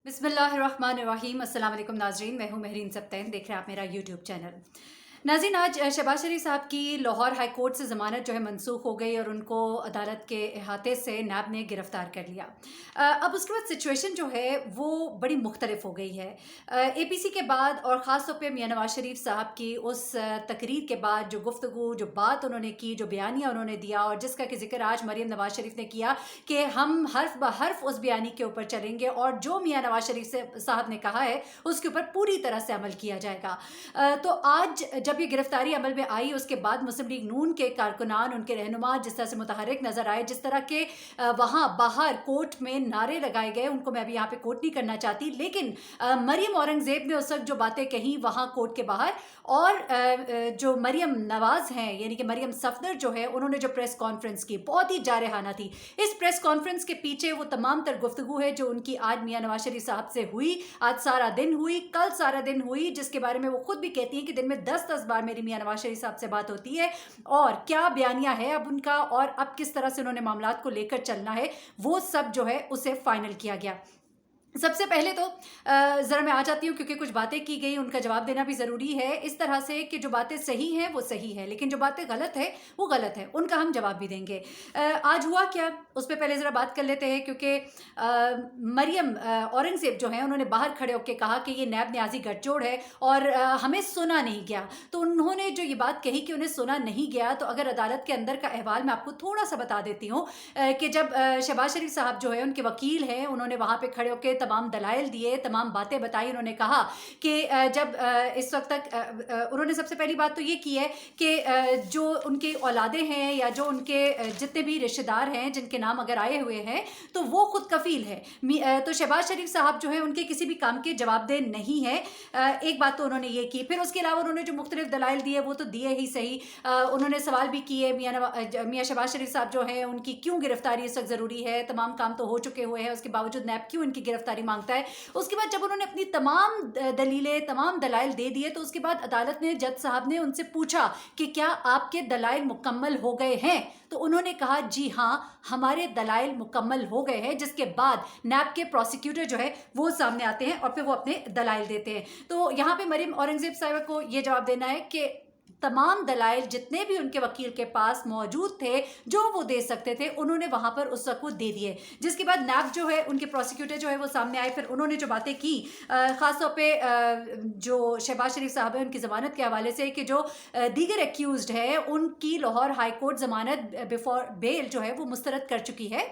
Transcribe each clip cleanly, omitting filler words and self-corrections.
बिस्मिल्लाहिर्रहमानिर्रहीम। अस्सलाम वालेकुम नाज़रीन, मैं हूँ महरीन सब्तैन, देख रहे हैं आप मेरा यूट्यूब चैनल। नाज़रीन, आज शहबाज शरीफ साहब की लाहौर हाई कोर्ट से ज़मानत जो है मनसूख हो गई और उनको अदालत के अहाते से नैब ने गिरफ़्तार कर लिया। अब उसके बाद सिचुएशन जो है वो बड़ी मुख्तलिफ हो गई है। APC के बाद और ख़ास तौर पे मियां नवाज शरीफ साहब की उस तकरीर के बाद जो गुफ्तगू, जो बात उन्होंने की, जो बयानिया उन्होंने दिया और जिसका कि जिक्र आज मरीम नवाज शरीफ ने किया कि हम हर्फ ब हर्फ उस बयानी के ऊपर चलेंगे और जो मियां नवाज शरीफ साहब ने कहा है उसके ऊपर पूरी तरह से अमल किया जाएगा। तो आज जब ये गिरफ्तारी अमल में आई उसके बाद मुस्लिम लीग नून के कारकुनान, उनके रहनुमा जिस तरह से मुतहरिक नजर आए, जिस तरह के वहाँ बाहर कोर्ट में नारे लगाए गए, उनको मैं अभी यहाँ पे कोट नहीं करना चाहती, लेकिन मरियम औरंगजेब ने उस वक्त जो बातें कही वहाँ कोर्ट के बाहर, और जो मरियम नवाज हैं यानी कि मरियम सफदर जो है, उन्होंने जो प्रेस कॉन्फ्रेंस की बहुत ही जारहाना थी। इस प्रेस कॉन्फ्रेंस के पीछे वो तमाम तर गुफ्तगू है जो उनकी आज मियां नवाज शरीफ साहब से हुई, आज सारा दिन हुई, कल सारा दिन हुई, जिसके बारे में वो खुद भी कहती हैं कि दिन में 10-10 बार मेरी मियां नवाज शरीफ साहब से बात होती है। और क्या बयानिया है अब उनका और अब किस तरह से उन्होंने मामलात को लेकर चलना है, वो सब जो है उसे फाइनल किया गया। सबसे पहले तो ज़रा मैं आ जाती हूँ क्योंकि कुछ बातें की गई, उनका जवाब देना भी ज़रूरी है, इस तरह से कि जो बातें सही हैं वो सही है, लेकिन जो बातें गलत है वो गलत है, उनका हम जवाब भी देंगे। आज हुआ क्या उस पर पहले ज़रा बात कर लेते हैं, क्योंकि मरियम औरंगजेब जो है उन्होंने बाहर खड़े होकर कहा कि ये नैब न्याजी गठजोड़ है और हमें सुना नहीं गया। तो उन्होंने जो ये बात कही कि उन्हें सुना नहीं गया, तो अगर अदालत के अंदर का अहवाल मैं आपको थोड़ा सा बता देती हूँ कि जब शहबाज शरीफ साहब जो है उनके वकील हैं, उन्होंने वहाँ पर खड़े होकर तमाम दलाइल दिए, तमाम बातें बताई। उन्होंने कहा कि जब इस वक्त तक उन्होंने सबसे पहली बात तो ये की है कि जो उनके औलादे हैं या जो उनके जितने भी रिश्तेदार हैं जिनके नाम अगर आए हुए हैं तो वो खुद कफील है। तो शहबाज शरीफ साहब जो है उनके किसी भी काम के जवाबदेह नहीं है। एक बात तो उन्होंने ये की। फिर उसके अलावा उन्होंने जो मुख्तलिफ दलाइल दिए वो तो दिए ही सही। उन्होंने सवाल भी किए मियां शहबाज शरीफ साहब जो है उनकी क्यों गिरफ्तारी इस वक्त ज़रूरी है, तमाम काम तो हो चुके हुए हैं, उसके बावजूद नैब क्यों इनकी गिरफ्तारी मांगता है। उसके बाद जब उन्होंने अपनी तमाम दलीलें, तमाम दलाइल दे दिए, तो उसके बाद अदालत ने, जज साहब ने उनसे पूछा कि क्या आपके दलाइल मुकम्मल हो गए हैं, तो उन्होंने कहा जी हाँ, हमारे दलाइल मुकम्मल हो गए हैं। जिसके बाद नैब के प्रोसिक्यूटर जो है वो सामने आते हैं और फिर वो अपने दलाइल देते हैं। तो यहाँ पे मरियम औरंगजेब साहिबा को ये जवाब देना है कि तमाम दलाइल जितने भी उनके वकील के पास मौजूद थे, जो वो दे सकते थे, उन्होंने वहां पर उस वक्त वो दे दिए। जिसके बाद नैब जो है, उनके प्रोसिक्यूटर जो है वो सामने आए, फिर उन्होंने जो बातें की ख़ासतौर पे जो शहबाज शरीफ साहब है उनकी ज़मानत के हवाले से, कि जो दीगर एक्यूज्ड है उनकी लाहौर हाई कोर्ट ज़मानत बिफोर बेल जो है वो मुस्तरद कर चुकी है,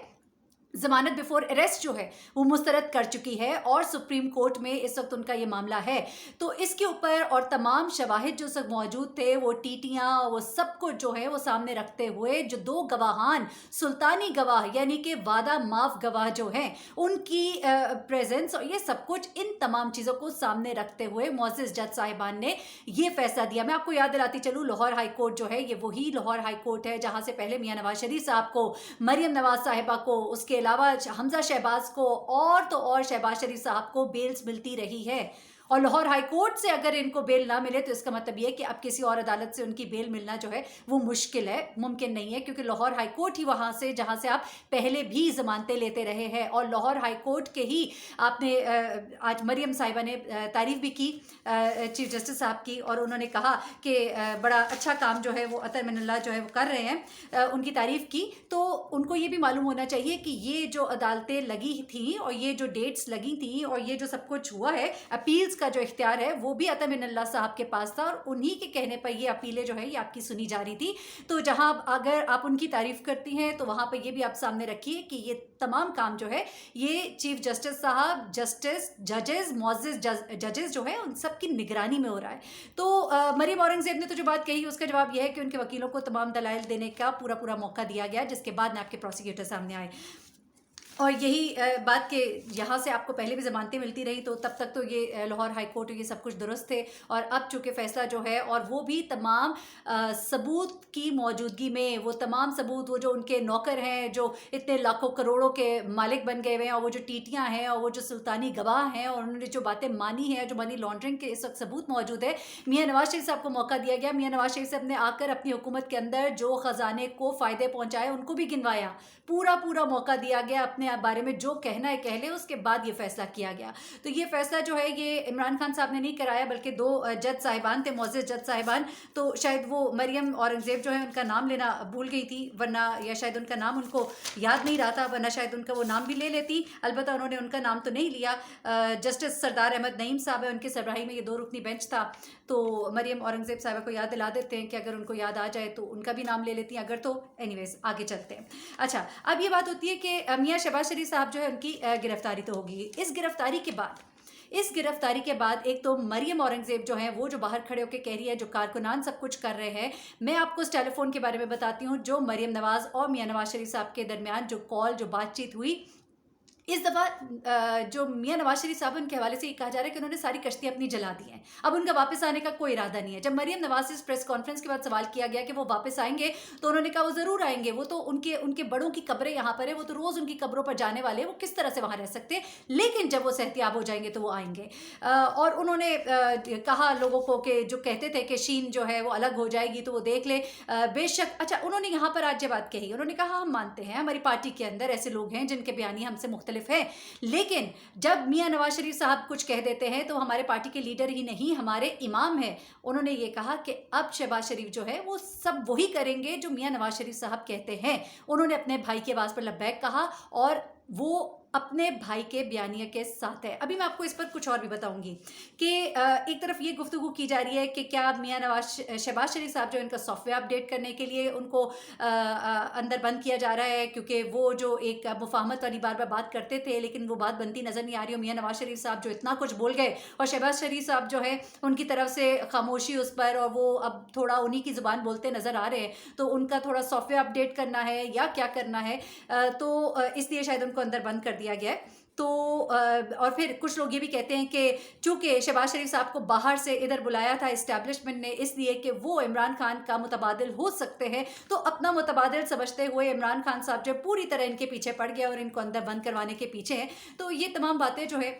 ज़मानत बिफोर अरेस्ट जो है वो मुस्तरद कर चुकी है और सुप्रीम कोर्ट में इस वक्त उनका ये मामला है। तो इसके ऊपर और तमाम शवाहिद जो सब मौजूद थे, वो टीटियाँ, वो सब कुछ जो है वो सामने रखते हुए, जो दो गवाहान, सुल्तानी गवाह यानी कि वादा माफ गवाह जो हैं, उनकी प्रेजेंस और ये सब कुछ, इन तमाम चीज़ों को सामने रखते हुए मुअज़्ज़िज़ जज साहिबान ने ये फैसला दिया। मैं आपको याद दिलाती चलूँ, लाहौर हाई कोर्ट जो है ये वही लाहौर हाई कोर्ट है जहाँ से पहले मियां नवाज शरीफ साहब को, मरियम नवाज साहिबा को, उसके अलावा हमजा शहबाज को और तो और शहबाज शरीफ साहब को बेल्स मिलती रही है। और लाहौर हाई कोर्ट से अगर इनको बेल ना मिले तो इसका मतलब ये कि अब किसी और अदालत से उनकी बेल मिलना जो है वो मुश्किल है, मुमकिन नहीं है, क्योंकि लाहौर हाई कोर्ट ही वहाँ से जहाँ से आप पहले भी ज़मानतें लेते रहे हैं। और लाहौर हाई कोर्ट के ही आपने आज मरियम साहिबा ने तारीफ़ भी की चीफ जस्टिस साहब की, और उन्होंने कहा कि बड़ा अच्छा काम जो है वो अतर मिनल्ला जो है वो कर रहे हैं, उनकी तारीफ़ की। तो उनको ये भी मालूम होना चाहिए कि ये जो अदालतें लगी थी और ये जो डेट्स लगी थी और ये जो सब कुछ हुआ है, अपील्स का जो इख्तियार है वो भी अता मिनल्ला साहब के पास था, और उन्हीं के कहने पर ये अपीलें जो है ये आपकी सुनी जा रही थी। तो जहां अगर आप उनकी तारीफ करती हैं तो वहां पर ये भी आप सामने रखिए कि ये तमाम काम जो है ये चीफ जस्टिस साहब, जस्टिस, जजेस, मुअज़्ज़िज़ जजेस जो है उन सब की निगरानी में हो रहा है। तो मरियम औरंगजेब ने तो जो बात कही उसका जवाब यह है कि उनके वकीलों को तमाम दलाइल देने का पूरा पूरा मौका दिया गया, जिसके बाद नैब के प्रोसिक्यूटर सामने आए। और यही बात के यहाँ से आपको पहले भी ज़मानतें मिलती रही, तो तब तक तो ये लाहौर हाई कोर्ट ये सब कुछ दुरुस्त थे। और अब चूँकि फ़ैसला जो है, और वो भी तमाम सबूत की मौजूदगी में, वो तमाम सबूत, वो जो उनके नौकर हैं जो इतने लाखों करोड़ों के मालिक बन गए हुए हैं, और वो जो टीटियाँ हैं और वो जो सुल्तानी गवाह हैं और उन्होंने जो बातें मानी हैं, जो मनी लॉन्ड्रिंग के इस वक्त सबूत मौजूद है, मियाँ नवाज शरीफ साहब को मौका दिया गया। मियाँ नवाज शरीफ साहब ने आकर अपनी हुकूमत के अंदर जो ख़जाने को फ़ायदे पहुँचाए उनको भी गिनवाया, पूरा पूरा मौका दिया गया अपने اپنے بارے میں جو کہنا ہے کہہ لے, اس کے بعد یہ فیصلہ کیا گیا. تو یہ فیصلہ جو ہے یہ عمران خان صاحب نے نہیں کرایا, بلکہ 2 جج صاحبان تھے, معزز جج صاحبان. تو شاید وہ مریم اورنگزیب جو ہے ان کا نام لینا بھول گئی تھی, ورنہ یا شاید ان کا نام ان کو یاد نہیں رہا تھا, ورنہ شاید ان کا وہ نام بھی لے لیتی. البتہ انہوں نے ان کا نام تو نہیں لیا. جسٹس سردار احمد نعیم صاحب ہے, ان کی سربراہی میں یہ 2 رکنی بینچ تھا. تو مریم اورنگزیب صاحبہ کو یاد دلا دیتے ہیں کہ اگر ان کو یاد آ جائے تو ان کا بھی نام لے لیتی ہیں, اگر تو اینی ویز آگے چلتے ہیں. اچھا, اب یہ بات ہوتی ہے کہ میاں شہباز شریف صاحب جو ہے ان کی گرفتاری تو ہوگی. اس گرفتاری کے بعد ایک تو مریم اورنگزیب جو ہیں وہ جو باہر کھڑے ہو کے کہہ رہی ہے, جو کارکنان سب کچھ کر رہے ہیں. میں آپ کو اس ٹیلی فون کے بارے میں بتاتی ہوں جو مریم نواز اور میاں نواز شریف صاحب کے درمیان جو کال, جو بات چیت ہوئی. اس دفعہ جو میاں نواز شریف صاحب ان کے حوالے سے یہ کہا جا رہا ہے کہ انہوں نے ساری کشتیاں اپنی جلا دی ہیں, اب ان کا واپس آنے کا کوئی ارادہ نہیں ہے. جب مریم نواز سے اس پریس کانفرنس کے بعد سوال کیا گیا کہ وہ واپس آئیں گے, تو انہوں نے کہا وہ ضرور آئیں گے, وہ تو ان کے بڑوں کی قبریں یہاں پر ہیں, وہ تو روز ان کی قبروں پر جانے والے ہیں, وہ کس طرح سے وہاں رہ سکتے ہیں, لیکن جب وہ صحتیاب ہو جائیں گے تو وہ آئیں گے. اور انہوں نے کہا لوگوں کو کہ جو کہتے تھے کہ شین جو ہے وہ الگ ہو جائے گی تو وہ دیکھ لے, بے شک. اچھا, انہوں نے یہاں پر آج یہ بات کہی, انہوں نے کہا ہم مانتے ہیں ہماری پارٹی کے اندر ایسے لوگ ہیں جن کے بیانیے ہم سے مختلف ہیں, لیکن جب میاں نواز شریف صاحب کچھ کہہ دیتے ہیں تو ہمارے پارٹی کے لیڈر ہی نہیں, ہمارے امام ہیں. انہوں نے یہ کہا کہ اب شہباز شریف جو ہے وہ سب وہی کریں گے جو میاں نواز شریف صاحب کہتے ہیں. انہوں نے اپنے بھائی کی آواز پر لبیک کہا, اور وہ اپنے بھائی کے بیانیے کے ساتھ ہے. ابھی میں آپ کو اس پر کچھ اور بھی بتاؤں گی کہ ایک طرف یہ گفتگو کی جا رہی ہے کہ کیا میاں شہباز شریف صاحب جو ان کا سافٹ ویئر اپڈیٹ کرنے کے لیے ان کو اندر بند کیا جا رہا ہے, کیونکہ وہ جو ایک مفاہمت والی بار بار بات کرتے تھے لیکن وہ بات بنتی نظر نہیں آ رہی. اور میاں نواز شریف صاحب جو اتنا کچھ بول گئے, اور شہباز شریف صاحب جو ہے ان کی طرف سے خاموشی اس پر, اور وہ اب تھوڑا انہی کی زبان بولتے نظر آ رہے ہیں, تو ان کا تھوڑا سافٹ ویئر اپڈیٹ کرنا ہے یا کیا کرنا ہے, تو اس لیے شاید ان کو اندر بند کر دیا گیا ہے. تو اور پھر کچھ لوگ یہ بھی کہتے ہیں کہ چونکہ شہباز شریف صاحب کو باہر سے ادھر بلایا تھا اسٹیبلشمنٹ نے, اس لیے کہ وہ عمران خان کا متبادل ہو سکتے ہیں, تو اپنا متبادل سمجھتے ہوئے عمران خان صاحب جو پوری طرح ان کے پیچھے پڑ گیا اور ان کو اندر بند کروانے کے پیچھے ہیں. تو یہ تمام باتیں جو ہے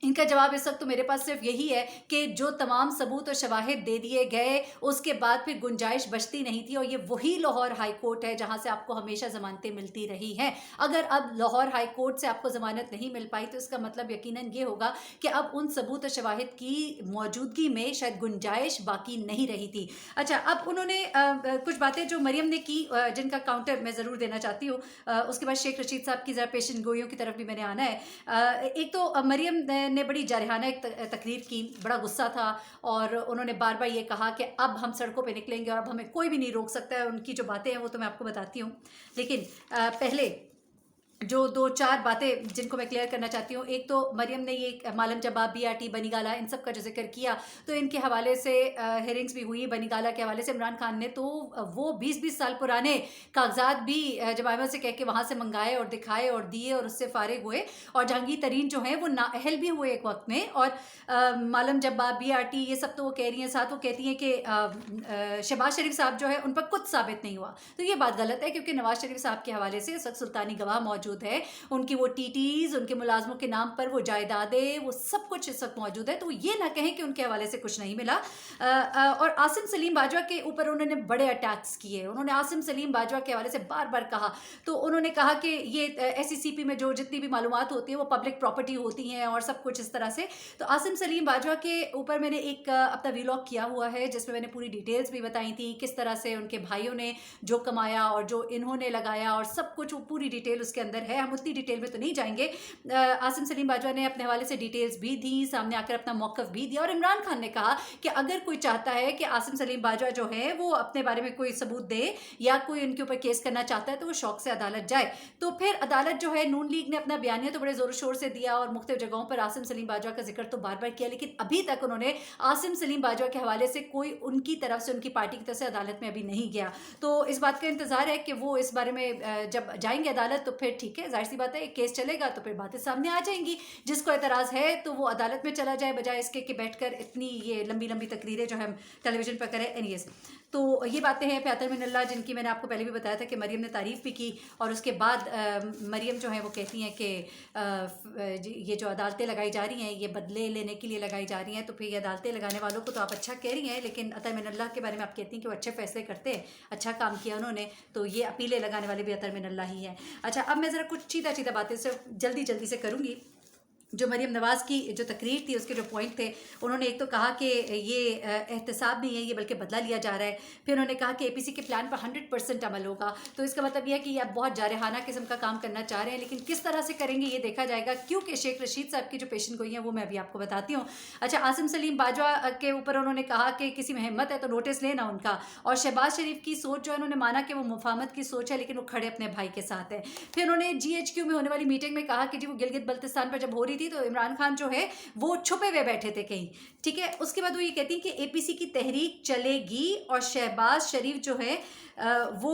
ان کا جواب اس وقت تو میرے پاس صرف یہی ہے کہ جو تمام ثبوت اور شواہد دے دیے گئے اس کے بعد پھر گنجائش بچتی نہیں تھی, اور یہ وہی لاہور ہائی کورٹ ہے جہاں سے آپ کو ہمیشہ ضمانتیں ملتی رہی ہیں. اگر اب لاہور ہائی کورٹ سے آپ کو ضمانت نہیں مل پائی تو اس کا مطلب یقیناً یہ ہوگا کہ اب ان ثبوت اور شواہد کی موجودگی میں شاید گنجائش باقی نہیں رہی تھی. اچھا, اب انہوں نے کچھ باتیں جو مریم نے کی جن کا کاؤنٹر میں ضرور دینا چاہتی ہوں, اس کے بعد شیخ رشید صاحب کی ذرا پیشن گوئیوں کی طرف بھی میں نے آنا ہے. ایک تو مریم نے بڑی جارحانہ ایک تقریر کی, بڑا غصہ تھا, اور انہوں نے بار بار یہ کہا کہ اب ہم سڑکوں پہ نکلیں گے اور اب ہمیں کوئی بھی نہیں روک سکتا ہے. ان کی جو باتیں ہیں وہ تو میں آپ کو بتاتی ہوں, لیکن پہلے جو 2-4 باتیں جن کو میں کلیئر کرنا چاہتی ہوں. ایک تو مریم نے یہ مالم جباب, بی آر ٹی, بنی گالا, ان سب کا جو ذکر کیا, تو ان کے حوالے سے ہیرنگز بھی ہوئی. بنی گالا کے حوالے سے عمران خان نے تو وہ 20-20 سال پرانے کاغذات بھی جب آئمہ سے کہہ کے وہاں سے منگائے اور دکھائے اور دیے اور اس سے فارغ ہوئے, اور جہانگیر ترین جو ہیں وہ نااہل بھی ہوئے ایک وقت میں. اور مالم جباب, بی آر ٹی, یہ سب تو وہ کہہ رہی ہیں, ساتھ وہ کہتی ہیں کہ شہباز شریف صاحب جو ہے ان پر کچھ ثابت نہیں ہوا. تو یہ بات غلط ہے, کیونکہ نواز شریف صاحب کے حوالے سے سلطانی گواہ موجود ہے, ان کی وہ ٹی ٹیز, ان کے ملازموں کے نام پر وہ جائیدادیں, وہ سب کچھ اس وقت موجود ہے. تو یہ نہ کہیں کہ ان کے حوالے سے کچھ نہیں ملا. اور عاصم سلیم باجوہ کے اوپر انہوں نے بڑے اٹیکس کیے. انہوں نے عاصم سلیم باجوہ کے حوالے سے بار بار کہا, تو انہوں نے کہا کہ یہ ایس سی سی پی میں جو جتنی بھی معلومات ہوتی ہیں وہ پبلک پراپرٹی ہوتی ہیں اور سب کچھ اس طرح سے. تو عاصم سلیم باجوہ کے اوپر میں نے ایک اپنا ویلاگ کیا ہوا ہے جس میں میں نے پوری ڈیٹیلز بھی بتائی تھی, کس طرح سے ان کے بھائیوں نے جو کمایا اور جو انہوں نے لگایا اور سب کچھ, وہ پوری ڈیٹیل اس کے اندر ہے. ہم اتنی ڈیٹیل میں تو نہیں جائیں گے. عاصم سلیم باجوہ نے اپنے حوالے سے ڈیٹیلز بھی دی, سامنے آ کر اپنا موقف بھی دیا, اور عمران خان نے کہا کہ اگر کوئی چاہتا ہے کہ عاصم سلیم باجوہ جو ہے وہ اپنے بارے میں کوئی ثبوت دے یا کوئی ان کے اوپر کیس کرنا چاہتا ہے تو وہ شوق سے عدالت جائے. تو پھر عدالت جو ہے, نون لیگ نے اپنا بیانیہ تو بڑے زور و شور سے دیا اور مختلف جگہوں پر عاصم سلیم باجوہ کا ذکر تو بار بار کیا, لیکن ابھی تک انہوں نے عاصم سلیم باجوہ کے حوالے سے کوئی ان کی طرف سے, ان کی پارٹی کی طرف سے عدالت میں ابھی نہیں گیا. تو اس بات کا انتظار ہے کہ وہ اس بارے میں جب جائیں گے عدالت تو پھر ٹھیک ہے, ظاہر سی بات ہے ایک کیس چلے گا تو پھر باتیں سامنے آ جائیں گی. جس کو اعتراض ہے تو وہ عدالت میں چلا جائے, بجائے اس کے کہ بیٹھ کر اتنی یہ لمبی لمبی تقریریں جو ہم ٹیلی ویژن پر کریں. اینیز, تو یہ باتیں ہیں پیاتر من اللہ, جن کی میں نے آپ کو پہلے بھی بتایا تھا کہ مریم نے تعریف بھی کی, اور اس کے بعد مریم جو ہیں وہ کہتی ہیں کہ یہ جو عدالتیں لگائی جا رہی ہیں یہ بدلے لینے کے لیے لگائی جا رہی ہیں. تو پھر یہ عدالتیں لگانے والوں کو تو آپ اچھا کہہ رہی ہیں, لیکن عطا من اللہ کے بارے میں آپ کہتی ہیں کہ وہ اچھے فیصلے کرتے ہیں, اچھا کام کیا انہوں نے, تو یہ اپیلیں لگانے والے بھی عطا من اللہ ہی ہیں. اچھا, اب میں ज़रा कुछ सीधा सीधा बातें से जल्दी से करूँगी। जो मरीम नवाज़ की जो तकरीर थी उसके जो पॉइंट थे, उन्होंने एक तो कहा कि ये एहतसाब नहीं है, ये बल्कि बदला लिया जा रहा है। फिर उन्होंने कहा कि APC के प्लान पर 100% अमल होगा। तो इसका मतलब ये है कि ये आप बहुत जारहाना किस्म का काम करना चाह रहे हैं, लेकिन किस तरह से करेंगे ये देखा जाएगा, क्योंकि शेख रशीद साहब की जो पेशन गोई है वो मैं अभी आपको बताती हूँ। अच्छा, आसिम सलीम बाजवा के ऊपर उन्होंने कहा कि किसी में हिम्मत है तो नोटिस लेना उनका। और शहबाज शरीफ की सोच जो है, उन्होंने माना कि वो मुफाहमत की सोच है, लेकिन वो खड़े अपने भाई के साथ है। फिर उन्होंने GHQ में होने वाली मीटिंग में कहा कि जी वो गिलगित बल्तिस्तान पर जब हो रही थी तो इमरान खान जो है वो छुपे हुए बैठे थे कहीं, ठीक है। उसके बाद वो ये कहती है कि APC की तहरीक चलेगी और शहबाज शरीफ जो है वो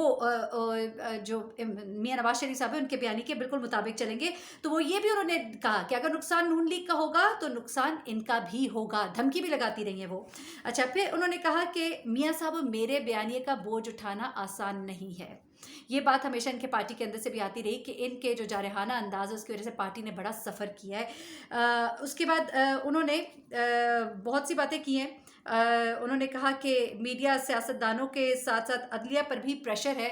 जो मियां नवाज शरीफ साहब है उनके बयानी के बिल्कुल मुताबिक चलेंगे। तो वो ये भी उन्होंने कहा कि अगर नुकसान नून लीग का होगा तो नुकसान इनका भी होगा, धमकी भी लगाती रही है वो। अच्छा, फिर उन्होंने कहा कि मियां साहब मेरे बयानिए का बोझ उठाना आसान नहीं है। ये बात हमेशा इनके पार्टी के अंदर से भी आती रही कि इनके जो जारहाना अंदाज़ है उसकी वजह से पार्टी ने बड़ा सफ़र किया है। उसके बाद उन्होंने बहुत सी बातें की हैं। उन्होंने कहा कि मीडिया सियासतदानों के साथ साथ अदलिया पर भी प्रेशर है,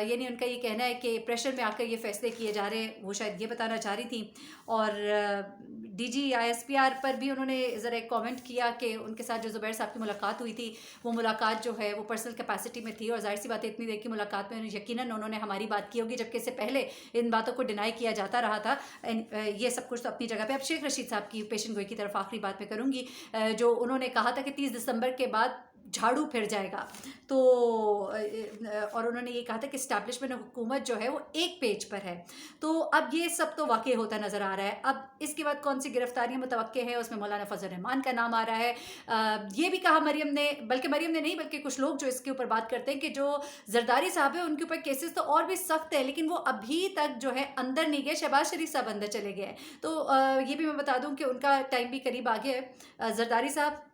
यानी उनका ये कहना है कि प्रेशर में आकर ये फैसले किए जा रहे हैं, वो शायद ये बताना चाह रही थी। और DG ISPR पर भी उन्होंने ज़रा एक कमेंट किया कि उनके साथ जो ज़ुबैर साहब की मुलाकात हुई थी वो मुलाकात जो है वो पर्सनल कैपेसिटी में थी, और जाहिर सी बात है इतनी देर की मुलाकात में यकीनन उन्होंने हमारी बात की होगी, जबकि इससे पहले इन बातों को डिनाई किया जाता रहा था। ये सब कुछ तो अपनी जगह पे। अब शेख रशीद साहब की पेशन गोई की तरफ आखिरी बात में करूँगी। जो उन्होंने कहा था कि 30 दिसंबर के बाद झाड़ू फिर जाएगा, तो और उन्होंने ये कहा था कि इस्टेब्लिशमेंट हुकूमत जो है वो एक पेज पर है। तो अब ये सब तो वाकई होता नज़र आ रहा है। अब इसके बाद कौन सी गिरफ्तारियां मुतवक्के हैं, उसमें मौलाना फजल रहमान का नाम आ रहा है। ये भी कहा मरियम ने, बल्कि मरियम ने नहीं बल्कि कुछ लोग जो इसके ऊपर बात करते हैं कि जो जरदारी साहब है उनके ऊपर केसेस तो और भी सख्त है, लेकिन वो अभी तक जो है अंदर नहीं गए, शहबाज शरीफ साहब अंदर चले गए। तो ये भी मैं बता दूं कि उनका टाइम भी करीब आ गया है। जरदारी साहब,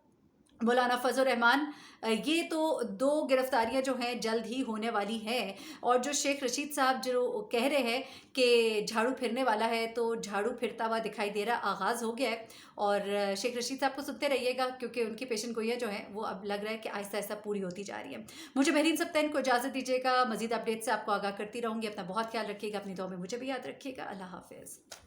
मौलाना फजल रहमान, ये तो 2 गिरफ्तारियां जो हैं जल्द ही होने वाली हैं। और जो शेख रशीद साहब जो कह रहे हैं कि झाड़ू फिरने वाला है, तो झाड़ू फिरता हुआ दिखाई दे रहा, आगाज़ हो गया है। और शेख रशीद साहब को सुनते रहिएगा, क्योंकि उनकी पेशन गोइयाँ जो हैं वो अब लग रहा है कि आहिस्ता आहिस्ता पूरी होती जा रही है। मुझे महरीन सप्तैन को इजाज़त दीजिएगा, मज़ीद अपडेट से आपको आगाह करती रहूँगी। अपना बहुत ख्याल रखिएगा, अपनी दुआ में मुझे भी याद रखिएगा। अल्लाह हाफ़िज़।